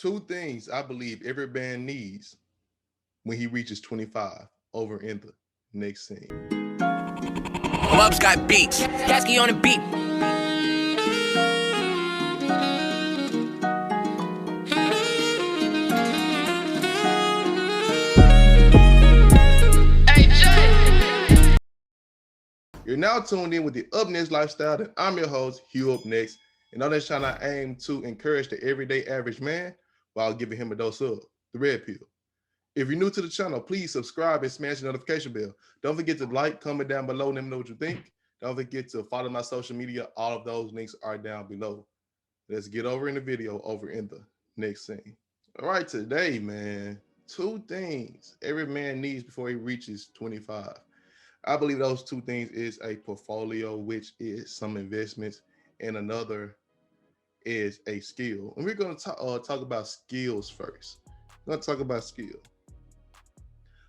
Two things I believe every man needs when he reaches 25 over in the next scene. Bubs got beats. Gasky on the beat. You're now tuned in with the Up Next Lifestyle, and I'm your host, Hugh Up Next. And on this channel, I aim to encourage the everyday average man while giving him a dose of the red pill. If you're new to the channel, please subscribe and smash the notification bell. Don't forget to like, comment down below, and let me know what you think. Don't forget to follow my social media. All of those links are down below. Let's get over in the video over in the next scene. All right, today, man, two things every man needs before he reaches 25. I believe those two things is a portfolio, which is some investments, and another is a skill. And we're going to talk about skills first. We're going to talk about skill.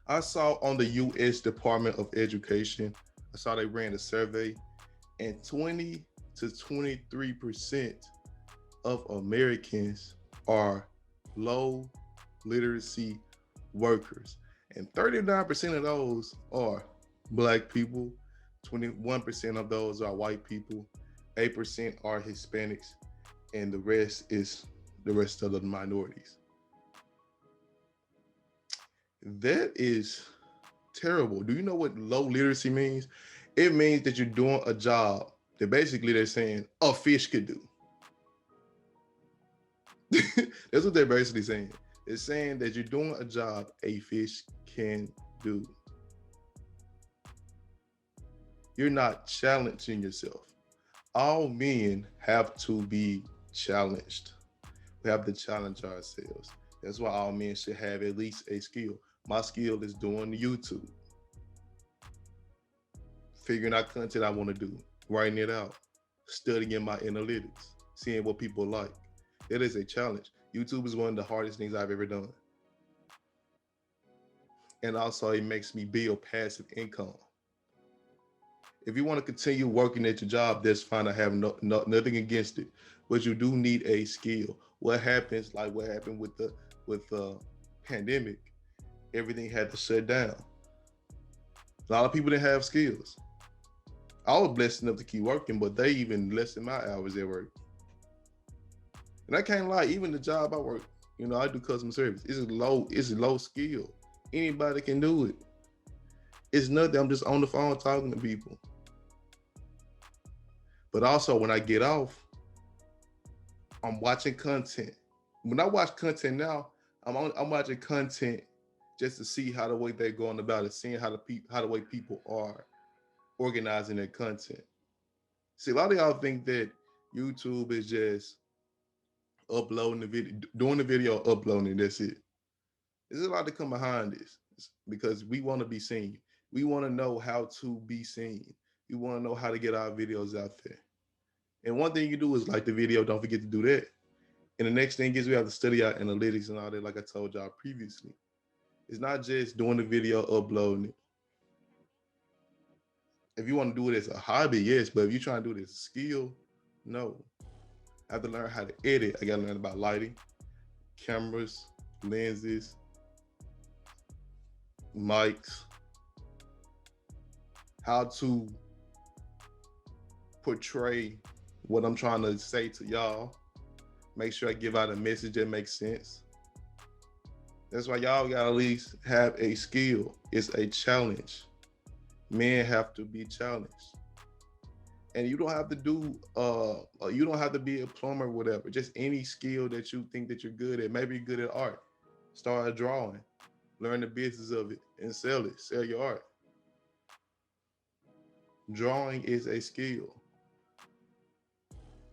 I saw on the U.S. Department of Education, I saw they ran a survey, and 20 to 23% of Americans are low literacy workers, and 39% of those are Black people, 21% of those are white people, 8% are Hispanics, and the rest is the rest of the minorities. That is terrible. Do you know what low literacy means? It means that you're doing a job that basically they're saying a fish could do. That's what they're basically saying. It's saying that you're doing a job a fish can do. You're not challenging yourself. All men have to be challenged. We have to challenge ourselves. That's why all men should have at least a skill. My skill is doing YouTube, figuring out content I want to do, writing it out, studying my analytics, seeing what people like. It is a challenge. YouTube is one of the hardest things I've ever done. And also it makes me build passive income. If you want to continue working at your job, that's fine. I have nothing against it, but you do need a skill. What happened with the pandemic, everything had to shut down. A lot of people didn't have skills. I was blessed enough to keep working, but they even lessened my hours at work. And I can't lie, even the job I work, I do customer service. It's low skill. Anybody can do it. It's nothing. I'm just on the phone talking to people. But also when I get off, I'm watching content. When I watch content now, I'm watching content just to see how the way they're going about it, seeing how the way people are organizing their content. See, a lot of y'all think that YouTube is just uploading the video, doing the video, uploading, that's it. There's a lot to come behind this because we want to be seen. We want to know how to be seen. We want to know how to get our videos out there. And one thing you do is like the video, don't forget to do that. And the next thing is we have to study our analytics and all that, like I told y'all previously. It's not just doing the video, uploading it. If you want to do it as a hobby, yes, but if you're trying to do it as a skill, no. I have to learn how to edit. I got to learn about lighting, cameras, lenses, mics, how to portray what I'm trying to say to y'all. Make sure I give out a message that makes sense. That's why y'all gotta at least have a skill. It's a challenge. Men have to be challenged. And you don't have to you don't have to be a plumber or whatever. Just any skill that you think that you're good at. Maybe you're good at art. Start drawing. Learn the business of it and sell it. Sell your art. Drawing is a skill.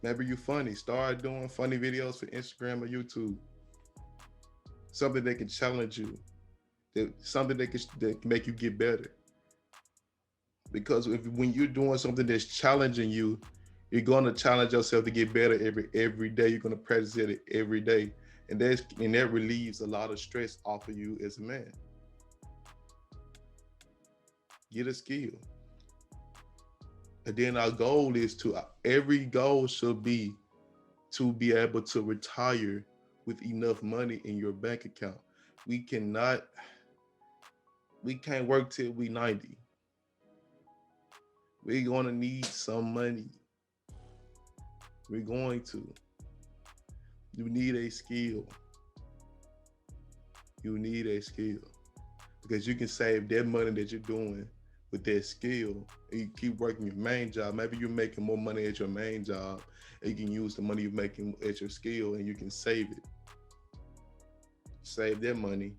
Maybe you're funny. Start doing funny videos for Instagram or YouTube. Something that can challenge you. Something that can make you get better. Because when you're doing something that's challenging you, you're going to challenge yourself to get better every day. You're going to practice it every day. And that relieves a lot of stress off of you as a man. Get a skill. And then our goal is every goal should be to be able to retire with enough money in your bank account. We cannot, we can't work till we 90. We're gonna need some money. We're going to. You need a skill. You need a skill because you can save that money that you're doing with that skill and you keep working your main job. Maybe you're making more money at your main job and you can use the money you're making at your skill and you can save it. Save that money.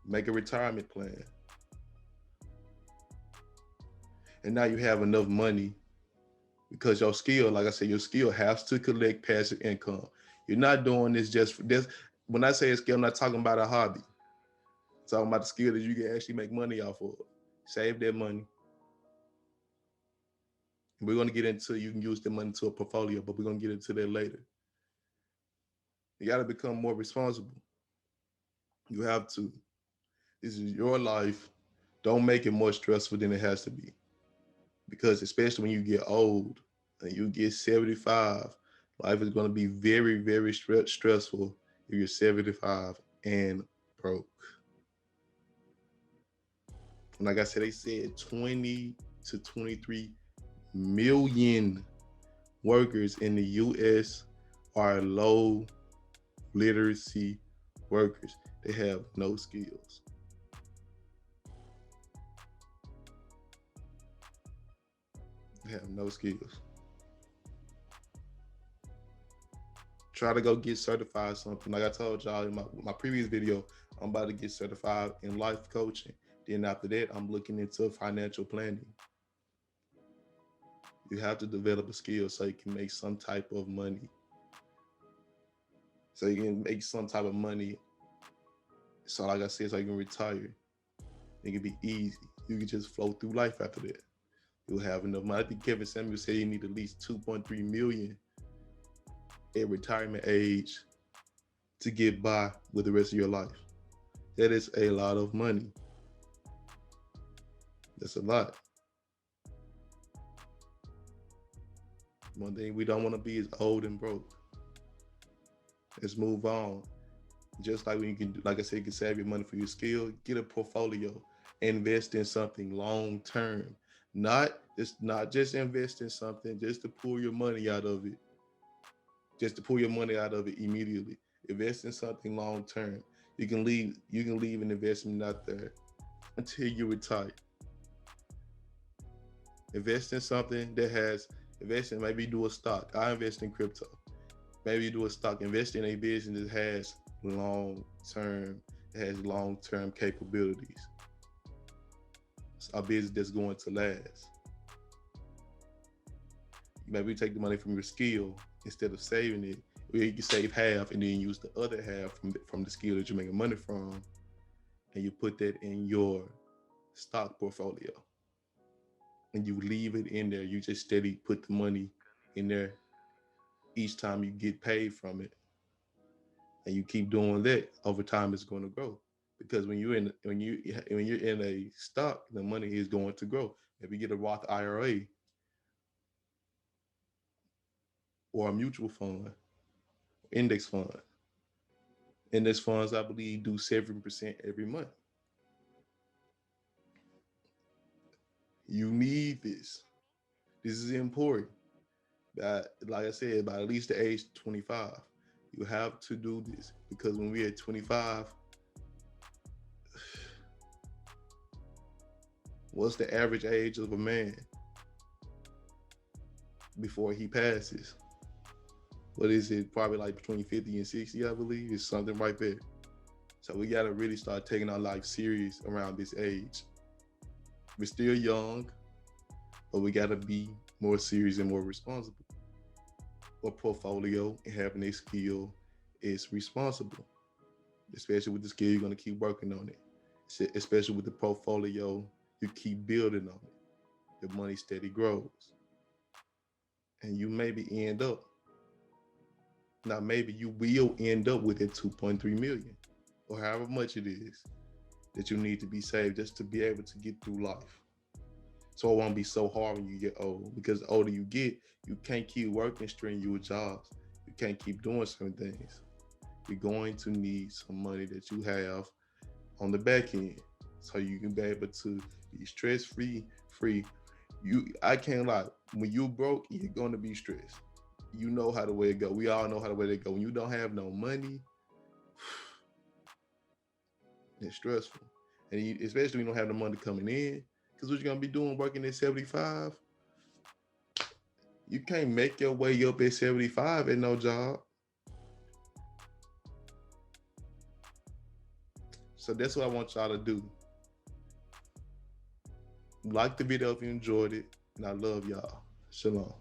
Make a retirement plan. And now you have enough money because your skill, like I said, your skill has to collect passive income. You're not doing this just for this. When I say a skill, I'm not talking about a hobby. I'm talking about the skill that you can actually make money off of. Save that money. We're going to get into, you can use the money to a portfolio, but we're going to get into that later. You got to become more responsible. You have to. This is your life. Don't make it more stressful than it has to be. Because especially when you get old and you get 75, life is going to be very, very stressful if you're 75 and broke. And like I said, they said 20 to 23 million workers in the U.S. are low literacy workers. They have no skills. They have no skills. Try to go get certified something. Like I told y'all in my previous video, I'm about to get certified in life coaching. Then after that, I'm looking into financial planning. You have to develop a skill so you can make some type of money. So you can make some type of money. So like I said, so you can retire. It can be easy. You can just flow through life after that. You'll have enough money. I think Kevin Samuel said you need at least 2.3 million at retirement age to get by with the rest of your life. That is a lot of money. That's a lot. One thing we don't want to be is old and broke. Let's move on. Just like when you can, like I said, you can save your money for your skill, get a portfolio, invest in something long term. Not just invest in something just to pull your money out of it. Just to pull your money out of it immediately. Invest in something long term. You can leave an investment out there until you retire. Invest in something that has investing, maybe do a stock. I invest in crypto. Maybe do a stock. Invest in a business that has long-term capabilities. It's a business that's going to last. Maybe take the money from your skill instead of saving it. Or you can save half and then use the other half from the skill that you're making money from, and you put that in your stock portfolio. And you leave it in there. You just steady put the money in there each time you get paid from it. And you keep doing that, over time it's going to grow. Because when you're in a stock, the money is going to grow. If you get a Roth IRA or a mutual fund, index fund. Index funds, I believe, do 7% every month. You need this. This is important. Like I said, by at least the age 25, you have to do this, because when we're at 25, what's the average age of a man before he passes? What is it? Probably like between 50 and 60, I believe. It's something right there. So we got to really start taking our life serious around this age. We're still young, but we got to be more serious and more responsible. A portfolio and having a skill is responsible, especially with the skill. You're going to keep working on it, especially with the portfolio. You keep building on it. The money steady grows, and you maybe end up. Now, maybe you will end up with that 2.3 million or however much it is that you need to be saved just to be able to get through life. So it won't be so hard when you get old, because the older you get, you can't keep working strenuous jobs. You can't keep doing certain things. you're going to need some money that you have on the back end, so you can be able to be stress-free. I can't lie. When you broke, you're gonna be stressed. You know how the way it go. We all know how the way it go. When you don't have no money, it's stressful, and especially when you don't have the money coming in. Because what you're gonna be doing working at 75, you can't make your way up at 75 at no job. So that's what I want y'all to do. Like the video if you enjoyed it, and I love y'all. Shalom.